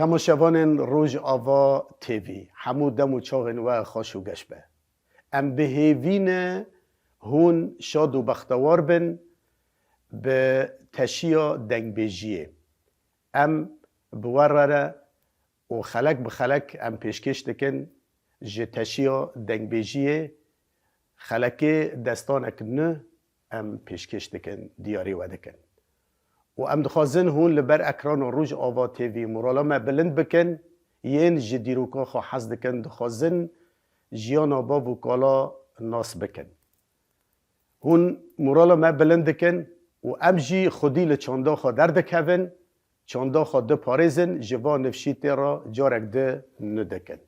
تماشاوان روز آوا تیوی همو دم و چاغن و خوش و گشبه ام به هیوین هون شاد و بختوار بن به تشیا دنگ بیجیه ام بورره و خلق به خلق ام پیشکش دکن جه تشیا دنگ بیجیه خلقه دستانک نه ام پیشکش دکن دیاری و دکن و ام دخوازن هون لبر اکران و روز آوا تیوی مورالا ما بلند بکن ین جه دیروکا خو حز دکن دخوازن جیانا باب و کالا ناس بکن هون مورالا ما بلند دکن و ام جی خودی لچاندا خو دردکوین چاندا خو ده پارزن جوا نفشیت را جارک ده ندکن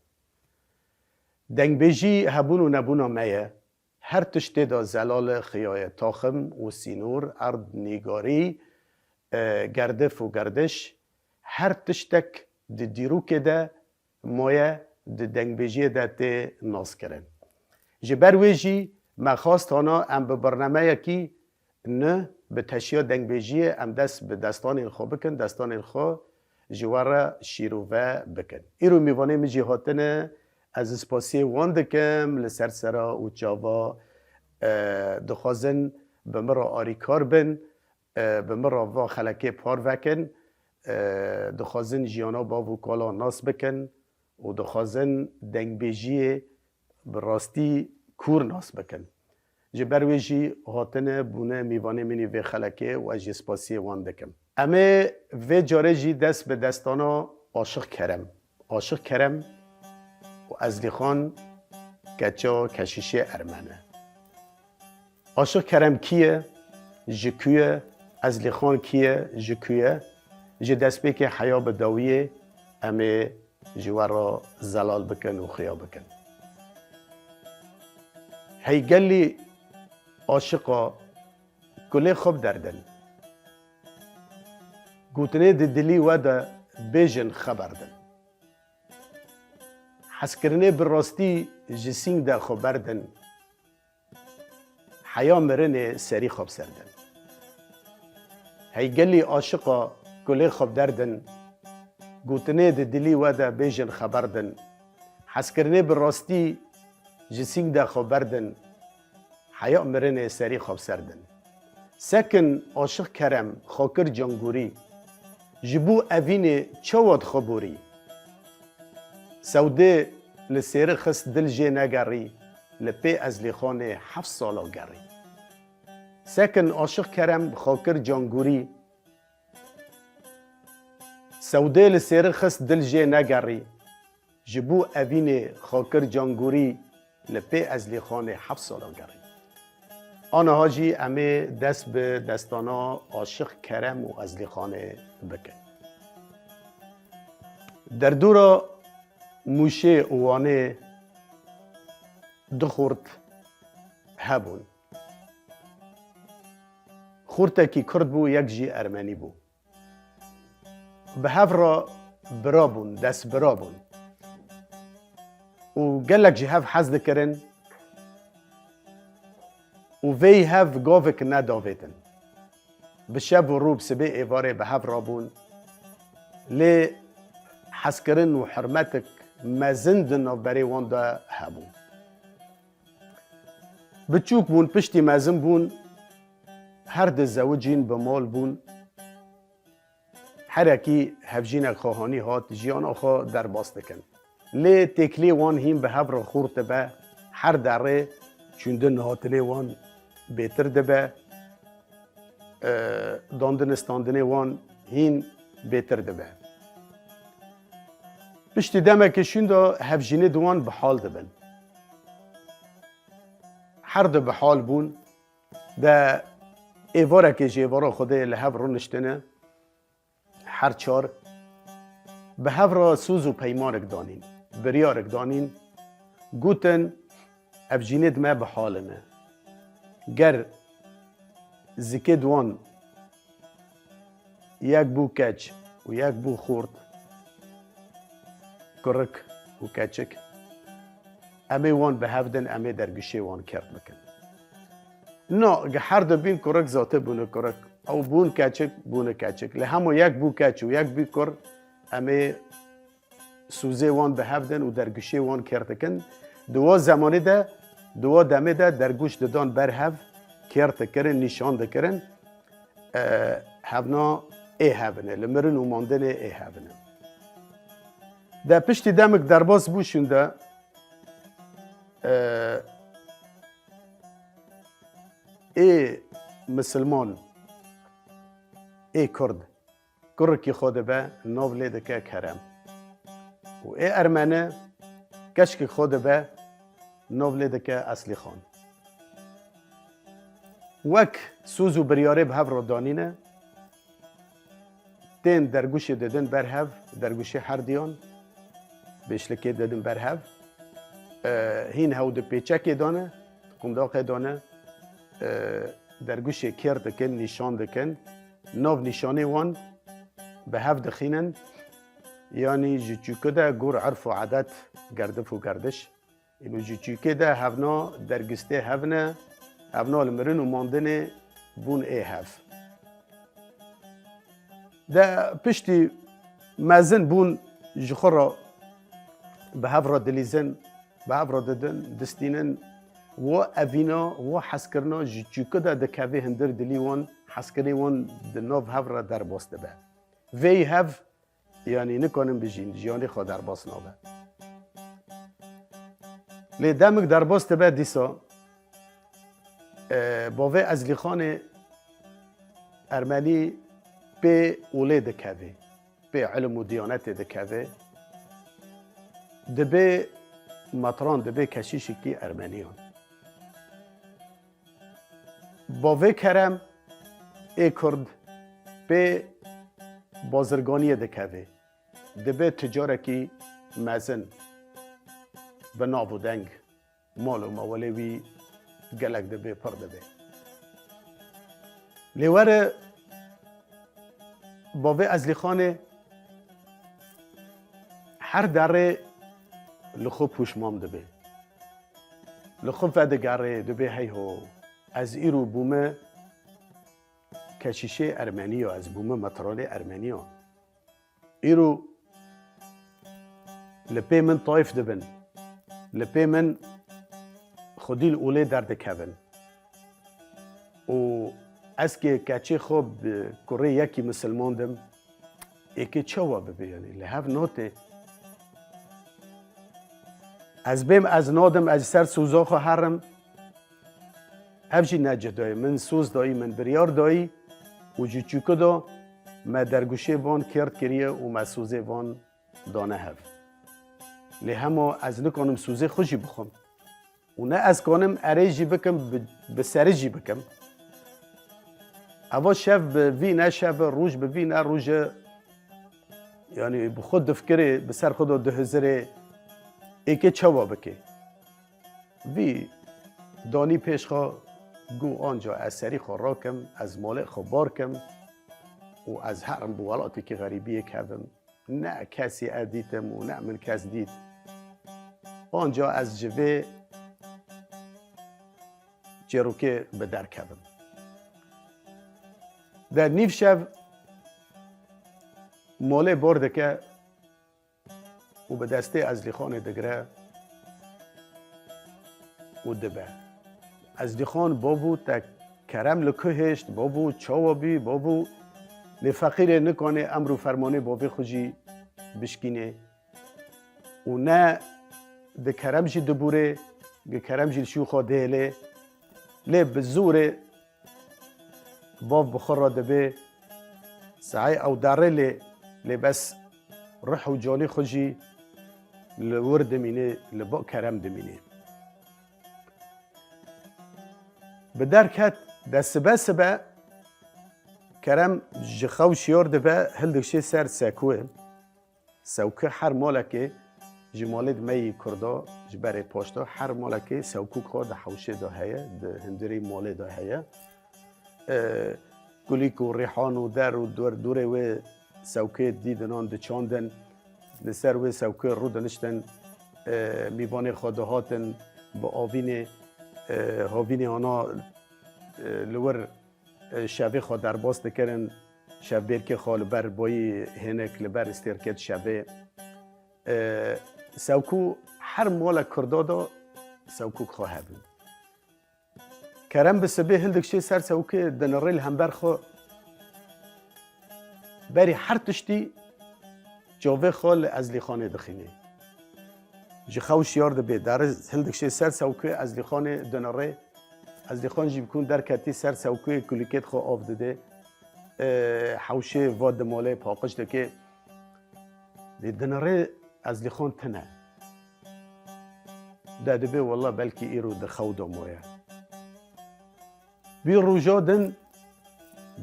دنگ بیجی هبون و نبونا میه هر تشتی دا زلال خیای تاخم و سینور ارد نیگاری گردف و گردش هر تشتک دی دیروک ده مایه دی دنگ بیجی ده تی ناس کرن جبر ویجی ما خواست هانا ام به برنامه یکی نه به تشیا دنگ بیجی ام دست به دستان الخوا بکن دستان الخوا جواره شیروه بکن ایرو میوانه می جهاتنه از سپاسی وان دکم لسر سرا و جاوا دخوازن به مرا آریکار بن به مرا و خلکه پار وکن دخوازن جیانا با وکالا ناس بکن و دخوازن دنگ بیجی براستی کور ناس بکن جبر ویجی هاتنه بونه میوانه منی و خلکه و اجی سپاسی وان دکم امه و جاره جی دست به دستانا عاشق کرم و ازلی خان گچا کشیشه ارمنه عاشق کرم کیه جکویه ازلی خان کیه جکویه جه دست بی که حیا بداویه امه جوارا زلال بکن و خیا بکن هی گلی عاشقا کلی خوب دردن گوتنه دلی و دا بیجن خبردن حسکرنه براستی جسینگ دا خبردن حیا مرنه سری خوب سردن هی گلی عاشقا کلی خوب دردن گوتنه دلی و دا بیجن خبردن حسکرنه براستی جسینگ دا خبردن حیا مرنه سری خوب سردن سکن عاشق کرم خاکر جانگوری جبو اوین چواد خبوری سوده لسیر خست دل جه نگری لپی از لیخانه 7 سالا گری سکن عاشق کرم خاکر جانگوری سوده لسیر خست دل جه نگری جبو اوین خاکر جانگوری لپی از لیخانه 7 سالا گری آنها هاجی امه دست به دستانا عاشق کرم و از لیخانه بکن در دورا موشه اوانه دخورت هبون خورتا کی کرد بو یک جی ارمنی بو به هفرا برابون دست برابون و گلک جی هف حزد کرن و وی هف گاوک نداویدن به شب و روب سبه ایواره به هف رابون لی حسکرن و حرمتک مزندن و بری وانده هبون بچوک بون پشتی مزن بون هر ده زوجین به مال بون هر اکی هفجینک خواهانی هات جیان آخوا در باستکن لی تکلی وان هیم به هف را خورت به هر دره چونده نهاتنه وان بهتر دبه داندن استاندنه وان هین بهتر دبه پشتی دمه که شونده هفجینه دوان به حال دبن هر ده به حال بون ده ایواره که جیواره خوده لحف رو نشتنه هر چار به هف را سوز و پیمانک دانین بریارک دانین گوتن افجینه دمه به حالمه گر زکه دوان یک بو کچ و یک بو خورد کرک و کچک امه وان به هفدن امه در گشه وان کرد بکن نه هر دو بین کرک ذاته بونه کرک او بون کچک بونه کچک له همو یک بو کچ و یک بو کر امه سوزه وان به هفدن و در گوشه وان کرتکن دوا زمانی ده دوا دمه ده در گوش ددان بر هف کرت کرن نشان دکرن هفنا ای هفنه لمرن و ماندن ای هفنه در پشتی دمک درباز بوشونده ای مسلمان ای کرد کی خود به ناو لیده که کرم و ای ارمنه کشک خود به ناو لیده که اصلی خان وک سوز و بریاره به هف را دانینه تین در گوش دادن بر هف در گوش هر دیان بشلکه دادن بر هف هین هود پیچک دانه قمداق دانه در گوش کرد دکن نشان دکن ناو نشانه وان به هف دخینن یعنی جوچوکه ده گور عرف و عادت گردف و گردش اینو جوچوکه ده هفنا درگسته هفنه هفنا المرن و ماندن بون ای هف ده پشتی مزن بون جخورا به هف را دلیزن به هف را ددن دستینن و اوینا و حسکرنا جوچوکه ده دکوه هندر دلی وان حسکری وان دناف هف را در باسته به وی هف یعنی نکنم بجین جیانی خود در باس نابه لی دمک در باسته به دیسا باوه از لیخان ارمنی به اوله دکوه به علم و دیانت دکوه دبه مطران دبه کشیشی کی ارمنیان باوه کرم ای کرد به بازرگانی دکوه دبه تجارکی مزن به ناو و دنگ مال و مواله وی گلک دبه پر دبه لیوره باوه از لیخانه هر دره لخو پوشمام دبه لخو فدگاره دبه هیهو از ایرو بومه کشیشه ارمنیا از بومه مطران ارمنیا ایرو لپی من طایف دبن لپی من خودی الاوله درد کبن و از که کچه خوب کره یکی مسلمان دم ایکی چوا ببینی لحف نوته از بیم از نادم از سر سوزاخو حرم هفجی نجه دایی من سوز دایی من بریار دایی و جوچوکه دا ما درگوشه وان کرد کریه و ما سوزه وان دانه هف لی همه از نکنم سوزه خوشی بخوام و نه از کنم اره جی بکم به سر جی بکم اوا شف به وی نه شف روش به وی نه روش یعنی به خود دفکره به سر خود ده هزاره ایکه چوا بکه وی دانی پیش خواه گو آنجا از سری خواه را کم از مالک خواه بار کم و از هرم بولاتی که غریبیه کردم نه کسی ادیتم و نه من کس دید آنجا از جوه جروکه به در کردم در نیف شب ماله برده که و به دسته از لیخان دگره و دبه از لیخان بابو تا کرم لکهشت بابو چاوابی بابو لفقیر نکنه امر و فرمانه بابی خوشی بشکینه و نه ده کرم جی دبوره ده کرم جی شوخا دهله لی بزوره باب بخور را دبه سعی او داره لی بس روح و جانی خوشی لور دمینه لبا کرم دمینه به درکت دست بسبه کرم جخو شیار دبه هل دکشه سر سکوه سوکه هر مالکه جمالد می کردا جبر پاشتا هر مالکه سوکو که ده حوشه ده هیه ده هندری ماله ده هیه گلیک و ریحان و در و دوره و سوکه دیدنان ده چاندن لسر و سوکه رو دنشتن میوان خواده هاتن با آوین هاوین آنا لور شبه خواه در باست کرن شبه که خواه لبر بایی هنک لبر استرکت شبه سوکو هر مال کردادا سوکو خواه بین کرم به سبه هندک شی سر سوکه دنریل همبر خو بری هر تشتی جاوه خال ازلی خانه دخینه جی خوش یارد به در هندک شی سر سوکه ازلی خانه دنره ازلی خان جی بکن در کتی سر سوکه کلیکت خو آف داده حوشه واد ماله پاقش دکه دنره ازلی خان تنه داده به والله بلکی ایرو دخود مویه بی روژا دن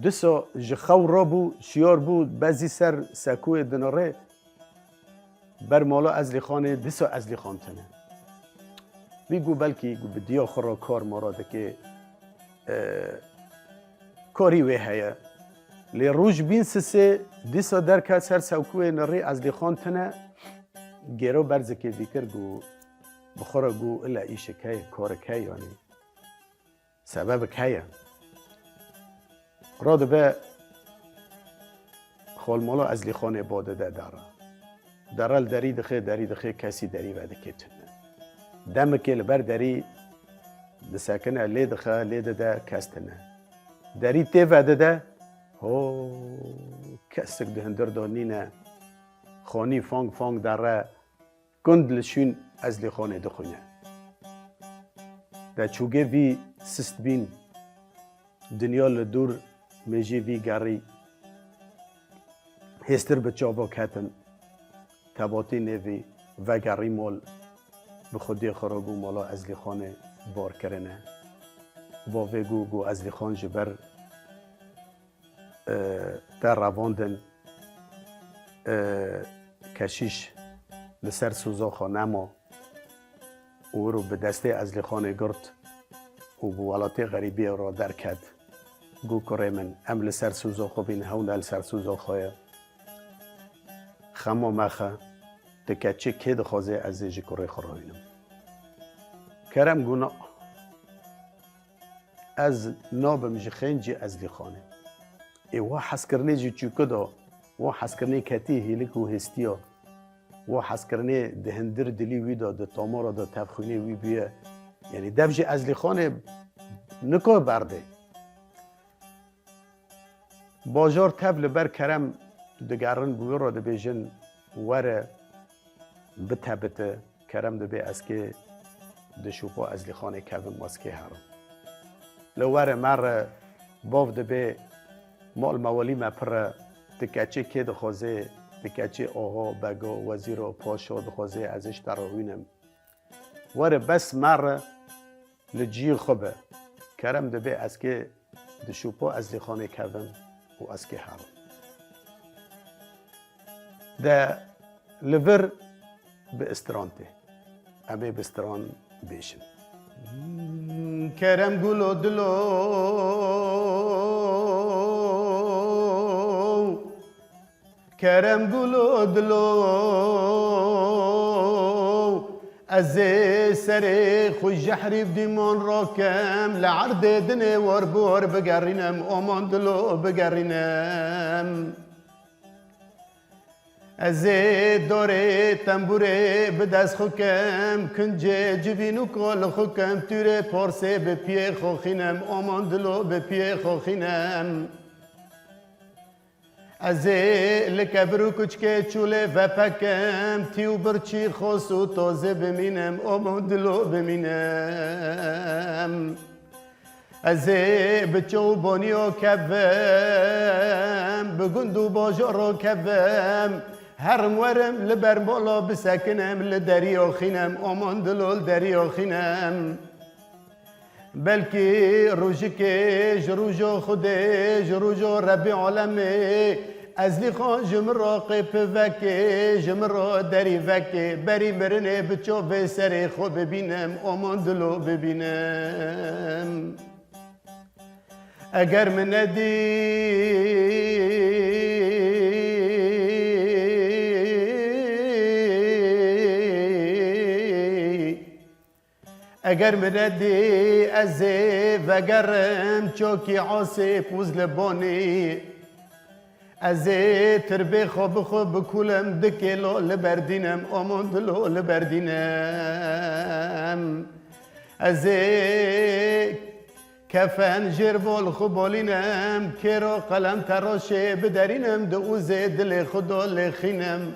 دسا جخو را بو شیار بود بعضی سر سکوی دناره بر مالا ازلی خانه دسا ازلی خان تنه بیگو بلکی گو بدیا خورا کار ماراده که کاری وی هیا لی روش بین سسه دسا در که سر سکوی نره ازلی خان تنه گیرو برزکه دیکر گو بخورا گو الا ایشه که کار که یعنی سبب که راده به خالمالا ازلی خانه باده ده داره درال دری دخه کسی دری وده کتنه دم که لبر دری دساکنه لی دخه لی ده کستنه دری تی وده ده هو کسک ده هندر دانینه خانی فانگ داره گند لشون ازلی خانه دخونه در چوگه وی سست بین دنیا لدور میجی وی گری هستر به چاوا کتن تباتی نوی و گری مال به خودی خراگو مالا ازلی خانه بار کرنه با وگو گو ازلی خان جبر در رواندن کشیش لسر سوزا خانه ما او رو به دسته ازلی خانه گرد و بوالات غریبی را در کد گو کره من ام لسر سوزا خوبین هون لسر سوزا خواه خما مخه تکچه که دخوازه از جی کره خراینم کرم گونا از نابم جی خینجی ازلی خانه ای وا حس کرنه جی چوکه دا وا حس کرنه کتی هیلک و هستیا وا حس کرنه دهندر دلی وی دا تامارا دا تبخونه وی بیه یعنی دفجی ازلی خانه نکو برده باجار تبل بر کرم دگرن گوی را دبیجن وره بتبته کرم دبی از که دشوپا ازلی خانه کبن ماسکه هرم لوره مر باف دبی مال موالی مپره تکچه که دخوازه تکچه آها بگا وزیر و پاشا دخوازه ازش تراوینم وره بس مر لجی خوبه کرم دبی از که دشوپا ازلی خانه کبن و از که هرم ده لور به استرانته امه به استران بیشن کرم گلو دلو کرم گلو دلو از سر خوش جحریب دیمان راکم لعرد دنه وربور بگرینم آمان دلو بگرینم از داره تنبوره به دست خوکم کنجه جبینو کال خوکم توره پارسه به پیه خوخینم آمان دلو به پیه خوخینم از لکبرو کچکه چوله و پکم تیو برچی خوص و تازه بمینم آمان دلو بمینم از بچو بانیو کبم بگندو باجارو کبم هرم ورم لبر بالا بسکنم لدریا خینم آمان دلول دریا خینم بلکه روژکش روژا خودش روژا رب عالمه ازلی خان جمرا قیپ وکه جمرا دری وکه بری مرنه بچو به سر خود ببینم آمان دلو ببینم اگر من اگر مردی از وگرم چوکی عاصف وز لبانی از تربه خوب بکولم دکلو لبردینم آمان دلو لبردینم از کفن جربال خوبالینم کرا قلم تراشه بدرینم دوز دل خدا لخینم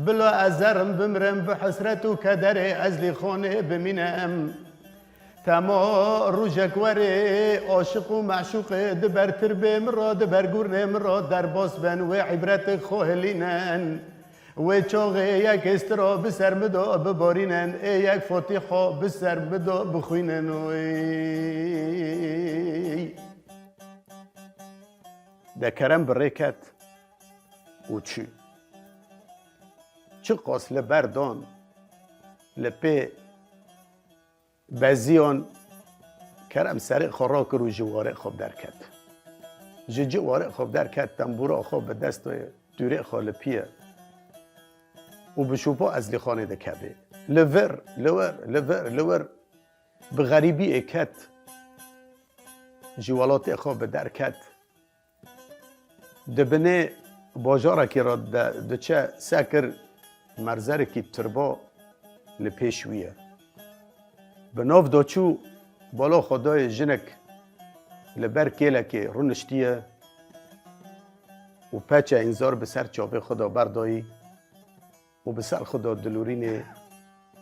بلا ازرم بمرم به حسرت و کدر ازلی خانه بمینم تما روژک وره عاشق و معشوق دبر تربه مرا دبر گرنه مرا در باس بن و عبرت خوهلینن و چاقه یک استرا بسر مدا ببارینن یک فاتحه بسر مدا بخوینن ده کرم برکت و چه قاس لبردان لپه بزیان کرم سر خوراک رو جواره خوب در کد جواره خوب در کد تنبورا خوب به دست دوره خال پیه و به شوپا از لخانه دکبه لور به غریبی اکت جوالات خوب در کد دبنه باجاره که را دچه سکر مرزر کی تربا لپیشویه به ناف داچو بالا خدای جنک لبر کیله که رونشتیه و پچه انذار به سر چاپه خدا بردایی و به سر خدا دلورینه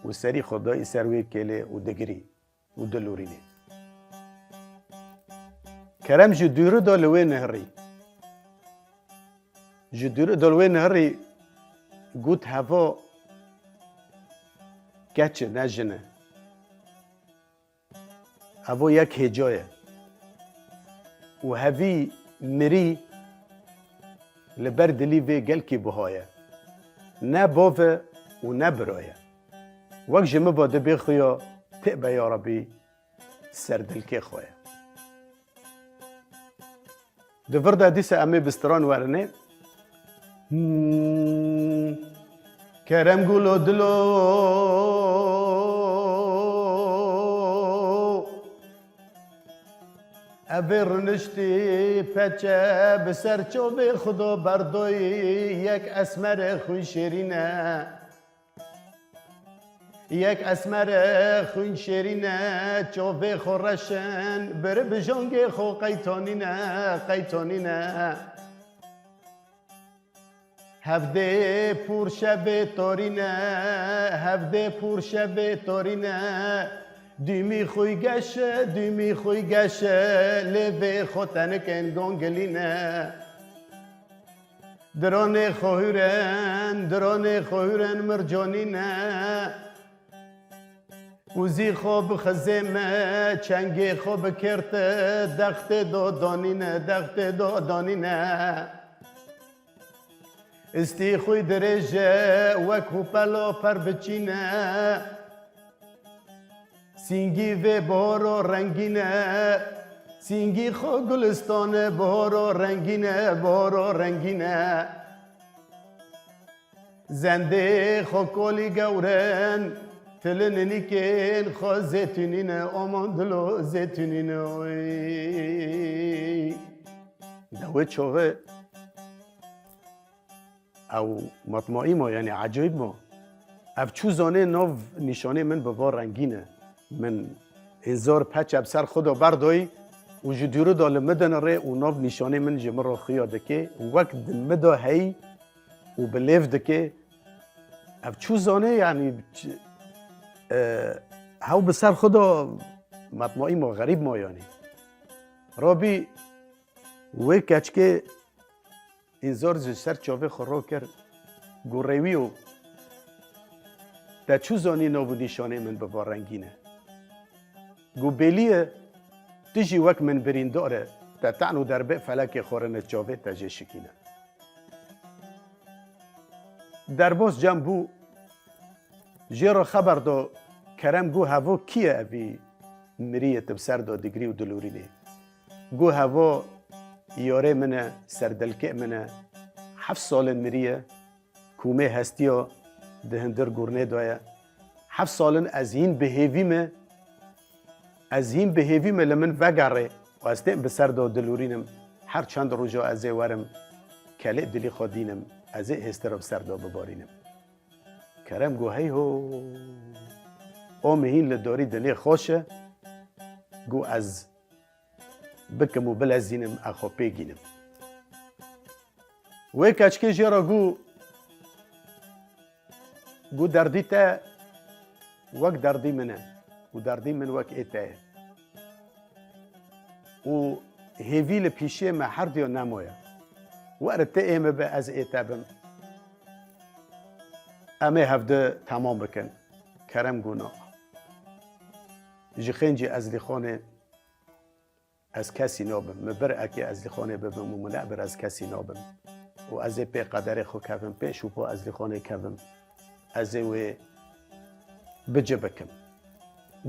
و سری خدای سروی کیله و دگری و دلورینه کرم جدوره دالوه نهری جدوره دالوه نهری گوت هوا گچه نجنه هوا یک هجایه و هوی مری لبر دلی و گل کی بهایه نه باوه و نه برایه وقت جمع باده بخویا تقبه یا ربی سردل که خواه دور ده دیس امه بستران ورنه کرم گلو دلو ابر نشتی پچه بسر چوب خدا بردوی یک اسمر خوی شیرینه یک اسمر خوی شیرینه چوب خورشن بره بجانگ خو قیتانینه هفده پور شب تارینه دیمی خوی گشه لبه خوتن کن گانگلینه دران خوهورن مرجانینه وزی خوب خزمه چنگی خوب کرت دخت دادانینه استی خوی درجه وکو پلا پر بچینه سینگی و بهار و رنگینه سینگی خو گلستان بهار و رنگینه زنده خو کولی گورن تلن نیکن خو زیتونینه آمان دلو زیتونینه دوه چوه او مطمئی ما یعنی عجایب ما اف چو زانه ناو نشانه من بوار رنگینه من انذار پچ سر خدا بردایی و جدیرو دال مدن ره و ناو نشانه من جمع را خیاده که وقت مدا هی و بلیف دکه اف چو زانه یعنی هاو بسر خدا مطمئی ما غریب ما یعنی رابی و کچکه انذار سر چاوه خورا کرد گوریوی و در چو زانی نابو نشانه من به رنگینه گو بیلیه تیجی وک من برین داره در تعنو دربه فلک خورن چاوه تجه شکینه در باز جنبو جیرا خبر دا کرم گو هوا کیه اوی مریه تبسر دا دگری و دلورینه گو هوا یاره منه سردلکه منه 7 سال مریه کومه هستیا دهندر گرنه دایه 7 سال از این بهیویمه لمن وگره و از تیم بسر دا دلورینم هر چند روزا از ورم کلی دلی خودینم از هسترم سردا ببارینم کرم گو هی هو آمهین لداری دنی خوشه گو از بکم و بلزینم اخو پیگینم و کچکی جرا گو دردی تا وک دردی منه و دردی من وک ایتا و هیویل پیشه ما هر دیو نمویه و ارته ایمه به از ایتا بم امه هفته تمام بکن کرم گونا جخنجی از لیخانه از کسی نابم مبر اکی از لیخانه ببم و منعبر از کسی نابم و از پی قدر خو کبم پی شوپا از لیخانه کبم از و بجه بکم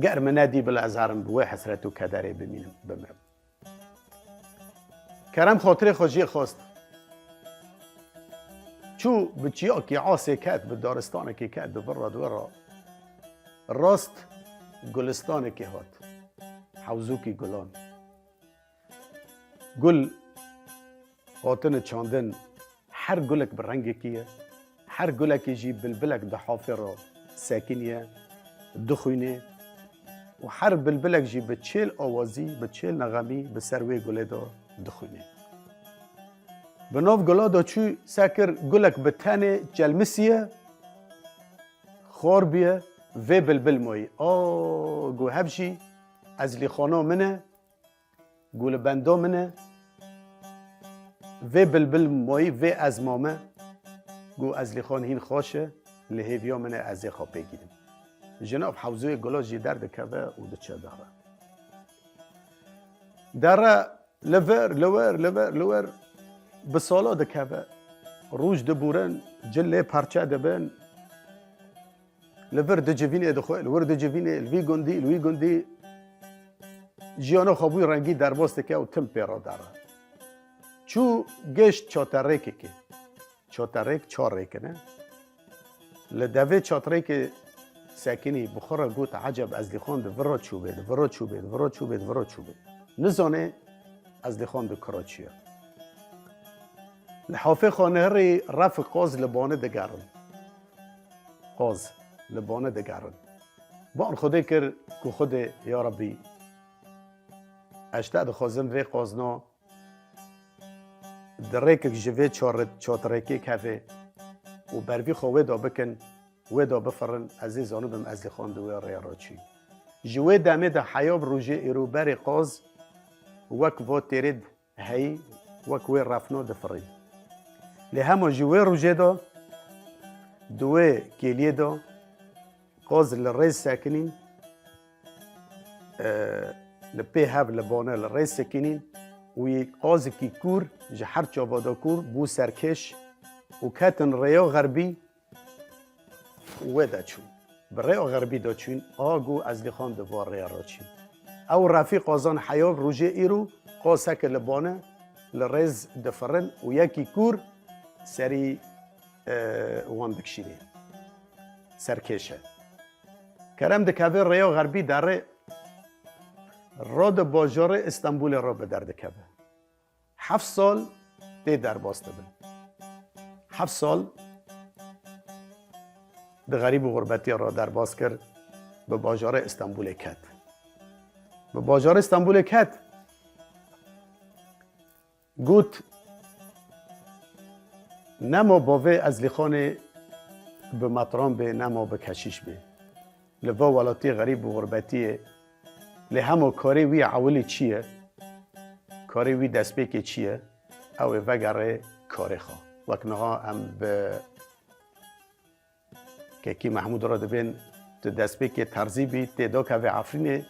گرم ندی بل ازهرم بوی حسرت و کدره بمرم کرم خاطر خوشی خواست چو بچیا کی عاصی کت به دارستان کی کت به برا راست گلستان کی هات حوزو کی گلان گل هاتن چاندن هر گلک به رنگ کیه هر گلک جی بلبلک ده حافر ساکنیه دخوینه و هر بلبلک جی به چیل آوازی به چیل نغمی به سروی گله دا دخوینه به ناف گلا دا چو سکر گلک به تن جلمسیه خور بیه و بلبل مایی گو هبشی از لیخانا منه گول بندا منه و بلبل مایی و از مامه گو از لیخان هین خوشه لحیویا منه از خواب بگیریم جناب حوزوی گلا جی درد کبه و ده چه داره داره لور به سالا ده کبه روش ده بورن جله پرچه ده بین لور ده جوینه ده خواه لور ده جوینه الوی گندی جیانا خوابوی رنگی در باسته که و تم پیرا داره چو گشت چاترکه که چاترک چار ریکنه لدوه چاترک ساکنی بخورا گوت عجب از لیخان ده ورا چوبه نزانه از لیخان ده کراچیه لحافه خانه هری رفت قاز لبانه ده گرن قاز لبانه ده گرن با آن خوده کر که خود یا ربی اشتاق ده خوازم وی قازنا در ریکک جوه چاترکی کفه و بروی خواه دا بکن و دا بفرن از زانو بم از لیخان دوی ریا را چی جوه دمه ده حیاب روژه ایرو بر قاز وک و تیرید هی وک وی رفنو دفرین لهما جوه روژه دا دوی کلیه دا قاز لرز ساکنین لپی هب لبانه لرز ساکنین و قاز کی کور جهر چابادا کور بو سرکش و کتن ریا غربی و دا چون برای غربی دا چون آگو از لیخان دوار ریا را چون او رفیق قازان حیاب روژه ایرو قاسک لبانه لرز دفرن و یکی کور سری وان بکشینه سرکشه کرم دکوه ریا غربی داره را ده باجار استانبول را به درد کبه 7 سال ده در باسته بن 7 سال ده غریب و غربتی را در باز کرد به باجار استانبول کت به باجار استانبول کت گوت نما باوه از لیخان به مطران به نما به کشیش به لوا ولاتی غریب و غربتی لهمو کاری وی عولی چیه کاری وی دستپیک چیه او وگره کاری خواه وکنها هم به که محمود را دبین تو دستپیک ترزی بی تیدا که و عفرین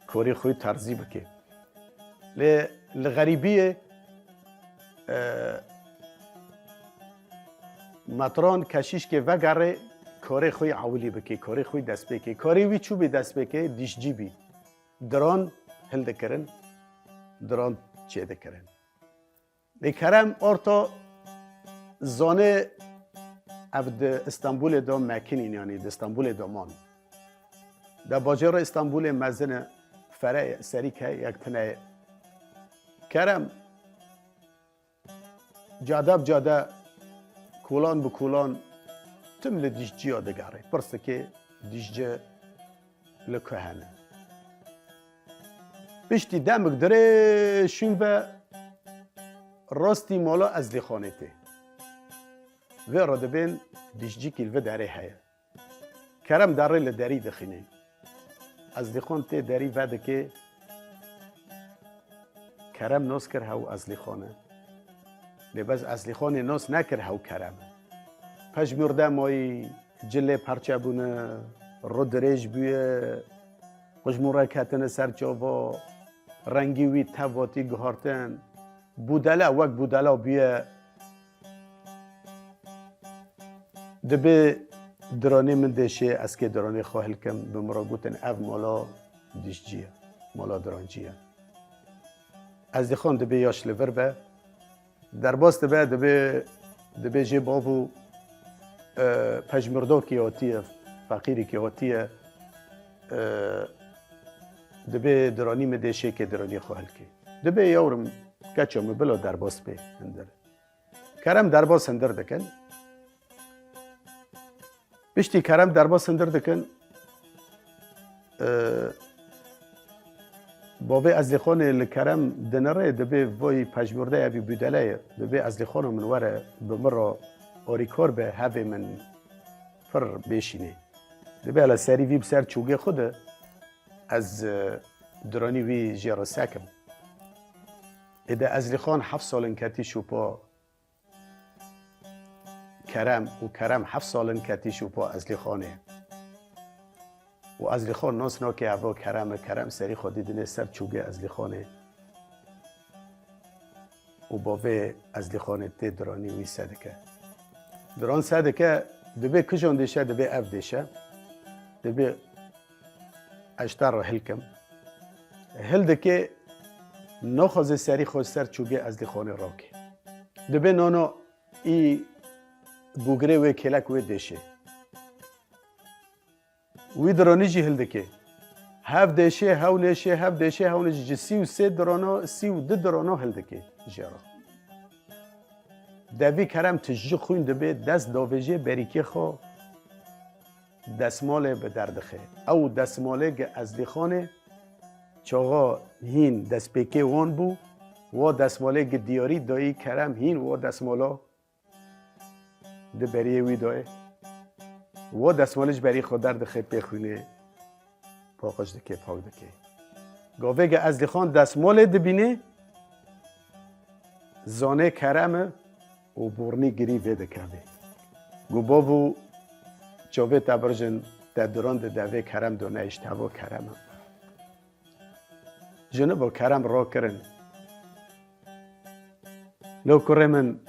کاری خوی ترزی بکه لغریبی مطران کشیش که وگره کاری خوی عولی بکه کاری خوی دستپیک کاری وی چوبی دستپیک دیش جی بی دران هل دکرن دران چه دکرن دکرم ارتا زانه ابد استانبول دا مکنین یعنی د استانبول دامان دا باجر استانبول مزن فرع سریکه یک تنه کرم جاده بجاده کولان به کولان تم لدیش جیا دگاره برسته که دیش جا لکهنه بشتی دمک داره شون و راستی مالا از خانه ته و را دبین دیش جی کل و داره هیا کرم داره لداری دخینه از خان ته داری وده که کرم ناس کر هاو از خانه لباس از خانه ناس نکر هاو کرم پش مرده مای جله پرچه بونه رو دریج بیه خوشموره کتن سرچاوا رنگی وی تواتی گهارتن بودله وک بودله بیه دبه درانه من دشه از که درانه خواهل کم به مرا گوتن او مالا دیش جیه مالا دران جیه از خان دبه یاش لور به در باست دبه جه بابو پژمردا کی آتیه فقیری کی آتیه دبه درانی مدشه که درانی خواهل کی دبه یورم کچم بلا درباس به هندر کرم درباس هندر دکن بشتی کرم درباس هندر دکن بابه از لخان الکرم دنره دبه وای پژمرده ابی بدله دبه از لخان من وره بمر آریکار به هوی من فر بشینه دبه الا سری وی بسر چوگه خوده از درانی وی جیرا سکم اده از لخان 7 سال کتی شوپا کرم و کرم 7 سال کتی شوپا از لخانه و از لخان ناس نا که اوا کرم سری خودی دنه سر چوگه از لخانه و باوه از لخانه تی درانی وی صدکه دران صدکه دبه کجان دیشه دبه اف دیشه دبه اشتر را هلکم هل دکه نخوازه سری خود سر چوگه از لخانه راکه دبه نانا ای بوگره و کلک و دیشه وی درانی جی هل دکه هف دیشه هاو نیشه هف دیشه هاو نیشه 33 درانا 32 درانا هل دکه جرا دوی کرم تجی خوین دبه دست داویجه بریکی خو دستماله به دردخه او دستماله گه از لخانه چاقا هین دست پیکه وان بو و دستماله گه دیاری دایی کرم هین و دستمالا ده بریه وی دایی و دستمالش بری خود دردخه پیخونه پاقش دکه پاک دکه گاوه گه از لخان دستماله دبینه زانه کرمه و برنی گری ویده کرده گو بابو چاوه تبرجن در دوران دوه کرم دونه اشتوا کرم جنه با کرم را کرن لو کره من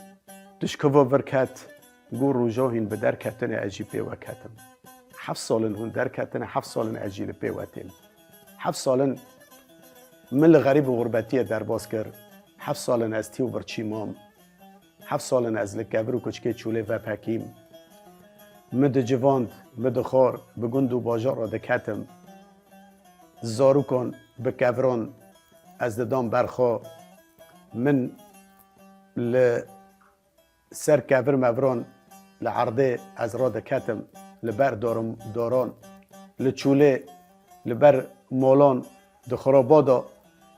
دشکوا ورکت گو روژاهین به در کتن عجیب پیوه کتم 7 سالن هون در کتن 7 سالن عجیب پیوه تیم 7 سالن من غریب و غربتی در باز کرد 7 سالن از تیو برچی مام 7 سالن از لکبر و کچکه چوله و پکیم مد جواند مد خار به گند و باجار را دکتم زارو کن به کبران از ددام برخوا من سر کبر موران لعرضه از را دکتم لبر داران لچوله لبر مالان دخرابادا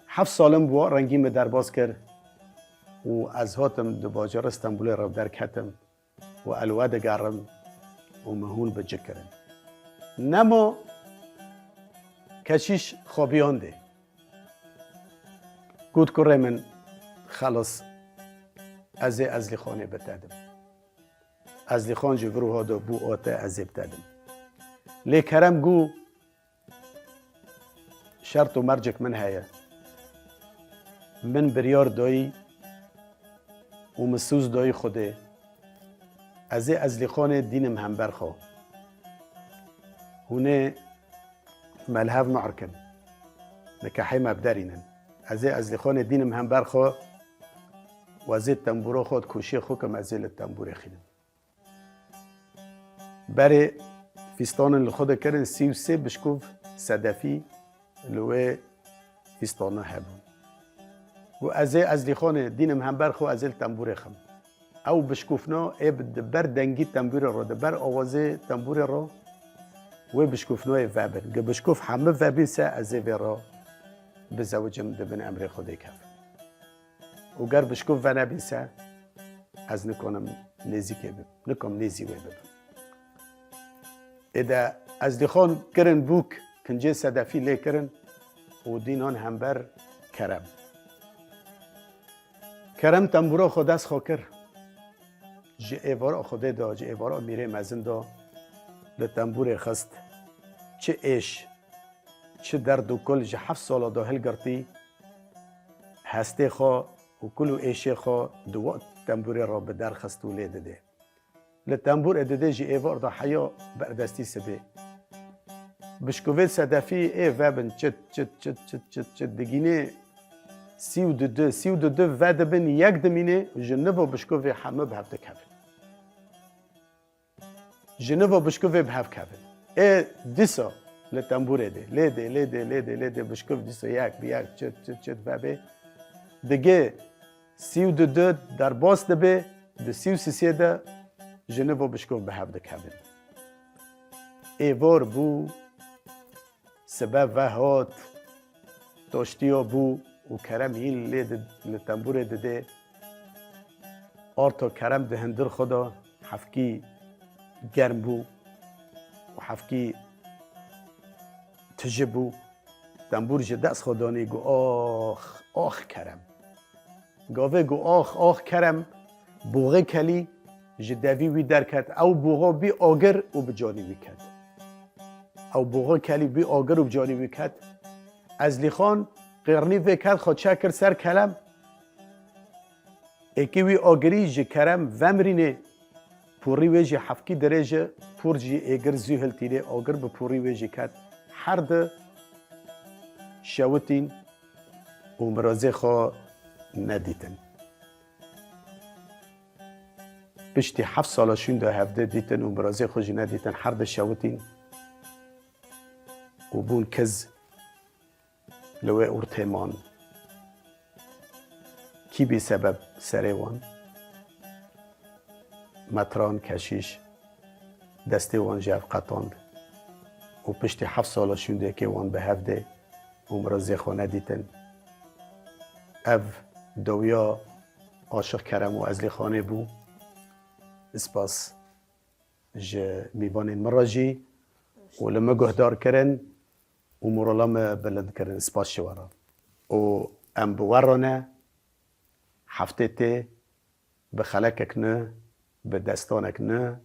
7 سالم بوا رنگیم درباز کرد و از هاتم دو باجار استنبول را در کتم و الواد گرم و مهون بجه کرن نما کشیش خوابیانده گود کره من خلاص از لخانه بتدم از لخان جوروها دا بو آته ازیب تدم لی کرم گو شرط و مرجک من هیا من بریار دایی و مسوز دایی خوده از لخان دینم هم برخوا هونه ملهف معرکن نکاحی مبدرینن از لخان دینم هم برخوا و از تنبورا خود کوشی خوکم از تنبور خیلم برای فیستان خود کردن 33 بشکوف صدفی لوه فیستانه هبون و از لخان دینم هم برخوا از تنبور خم او بشکوفنا ای بر دنگی تنبور را بر آوازه تنبور را و بشکوفنای وابن که بشکوف همه وابین سه از را بزوجم دبن امر خودی کف و گر بشکوف و نبین سه از نکنم نیزی که بب نکم نیزی وی بب ادا از دیخان کرن بوک کنجه صدفی لی کرن و دینان هم بر کرم کرم تنبورا خود از خاکر جه ایوارا خوده دا جه ایوارا میره مزن دا لتنبور خست چه ایش چه درد و کل جه 7 سالا دا هل گرتی هسته خوا و کلو ایشه خوا دو تنبور را به در خست و لیده ده لتنبور ادده جه ایوار دا حیا بردستی سبه بشکوید صدفی ای وابن چت چت چت چت چت چت دگینه 32 و دبن یک دمینه جنبا بشکوی همه به هفته کفن جنبا بشکوی به هفته کفن ای دیسا لتنبوره ده لیده بشکوی دیسا یک چت چت چت و به دیگه 32 در باس دبه ده 33 ده جنبا بشکوی به هفته کفن ای وار بو سبب و هات داشتیا بو و کرم این لید لتنبور دده آرتا کرم دهندر خدا حفکی گرم بو و حفکی تجه بو تنبور جه دست خدانی گو آخ کرم گاوه گو آخ کرم بوغه کلی جه دوی وی در کد او بوغه بی آگر و بجانی وی کد او بوغه کلی بی آگر و بجانی وی کد از لیخان قرنی وکد خود چکر سر کلم اکی وی آگری جه کرم ومرینه پوری وی جه حفکی درجه پور جه ایگر زیهل تیره آگر به پوری وی جه کد هر ده شوتین و مرازه خواه ندیتن پشتی 7 سالشون ده هفته دیتن و مرازه خوش ندیتن هر ده شوتین و بون کز لوی ارتمان کی بی سبب سریوان متران کشیش دسته وان جف قطاند و پشت 7 سال شونده که وان به هفته عمر زخونه دیتن او دویا عاشق کرم و ازلی خانه بو اسپاس جه میبانین مراجی و لما گهدار کرن و مرالام بلند کردن سپاس شوارا و ام بورانه هفته ته به خلکک نه به دستانک نه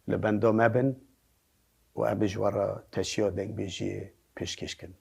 لبندا مبن و ام بجوارا تشیا دنگ بیجی پیشکش کن